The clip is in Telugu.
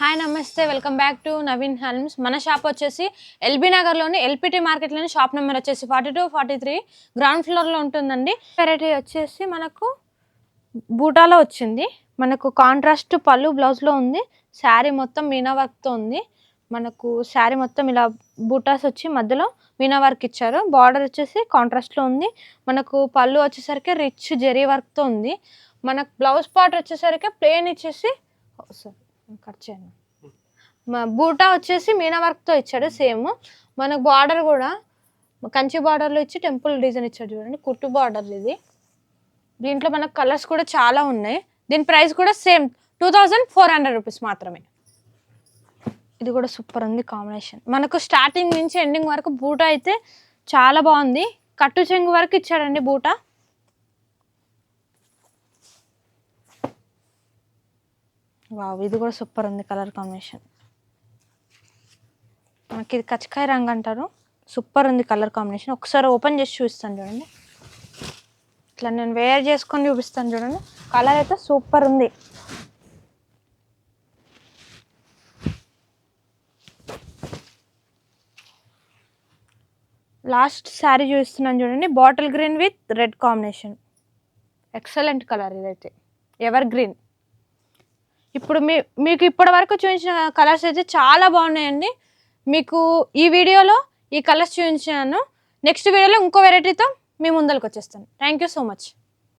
హాయ్ నమస్తే వెల్కమ్ బ్యాక్ టు నవీన్ హల్మ్స్. మన షాప్ వచ్చేసి ఎల్బీ నగర్లోని ఎల్పిటి మార్కెట్లోని షాప్ నెంబర్ వచ్చేసి 42-43 గ్రౌండ్ ఫ్లోర్లో ఉంటుందండి. వెరైటీ వచ్చేసి మనకు బూటాలో వచ్చింది. మనకు కాంట్రాస్ట్ పళ్ళు బ్లౌజ్లో ఉంది. శారీ మొత్తం మీనా వర్క్తో ఉంది. మనకు శారీ మొత్తం ఇలా బూటాస్ వచ్చి మధ్యలో మీనా వర్క్ ఇచ్చారు. బార్డర్ వచ్చేసి కాంట్రాస్ట్లో ఉంది. మనకు పళ్ళు వచ్చేసరికి రిచ్ జెరీ వర్క్తో ఉంది. మనకు బ్లౌజ్ పార్ట్ వచ్చేసరికి ప్లెయిన్ ఇచ్చేసి కట్ చేయండి. బూటా వచ్చేసి మీనా వర్క్తో ఇచ్చాడు. సేమ్ మనకు బార్డర్ కూడా కంచి బార్డర్లో ఇచ్చి టెంపుల్ డిజైన్ ఇచ్చాడు. చూడండి కుట్టు బార్డర్ ఇది. దీంట్లో మనకు కలర్స్ కూడా చాలా ఉన్నాయి. దీని ప్రైస్ కూడా సేమ్ 2400 రూపీస్ మాత్రమే. ఇది కూడా సూపర్ ఉంది కాంబినేషన్. మనకు స్టార్టింగ్ నుంచి ఎండింగ్ వరకు బూటా అయితే చాలా బాగుంది. కట్టు చెంగు వరకు ఇచ్చాడండి బూటా. వావ్, ఇది కూడా సూపర్ ఉంది కలర్ కాంబినేషన్. మనకి ఇది కచ్చకాయ రంగు అంటారు. సూపర్ ఉంది కలర్ కాంబినేషన్. ఒకసారి ఓపెన్ చేసి చూపిస్తాను చూడండి. ఇట్లా నేను వేర్ చేసుకొని చూపిస్తాను చూడండి. కలర్ అయితే సూపర్ ఉంది. లాస్ట్ శారీ చూపిస్తున్నాను చూడండి. Bottle green with red combination. Excellent colour ఇదైతే, ఎవర్ గ్రీన్. ఇప్పుడు మీకు ఇప్పటి వరకు చూపించిన కలర్స్ అయితే చాలా బాగున్నాయండి. మీకు ఈ వీడియోలో ఈ కలర్స్ చూపించాను. నెక్స్ట్ వీడియోలో ఇంకో వెరైటీతో మీ ముందరికి వచ్చేస్తాను. Thank you so much.